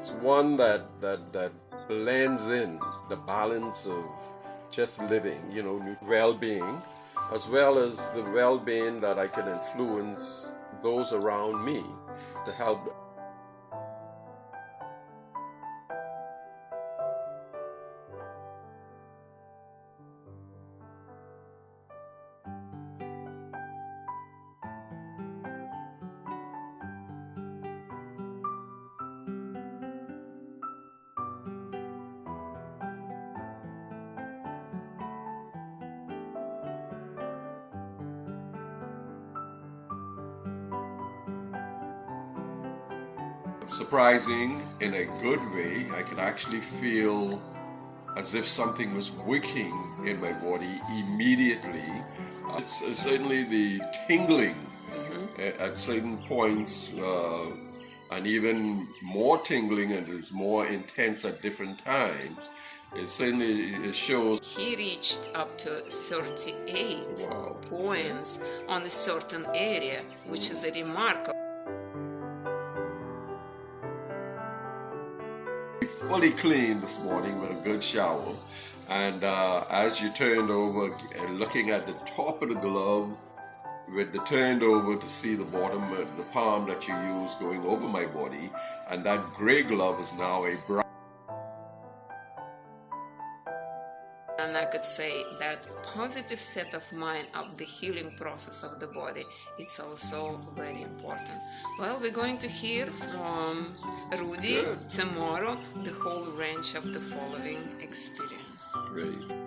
It's one that blends in the balance of just living, well-being, as well as the well-being that I can influence those around me to help. Surprising in a good way. I can actually feel as if something was working in my body immediately. It's certainly the tingling at certain points, and even more tingling, and it's more intense at different times. It shows. He reached up to 38 Wow. points on a certain area, which is a remarkable. Fully clean this morning with a good shower, and as you turned over, looking at the top of the glove, with the turned over to see the bottom, the palm that you use going over my body, and that gray glove is now a brown. And I could say that positive set of mind of the healing process of the body, it's also very important. Well, we're going to hear from Ruddy tomorrow the whole range of the following experience. Great.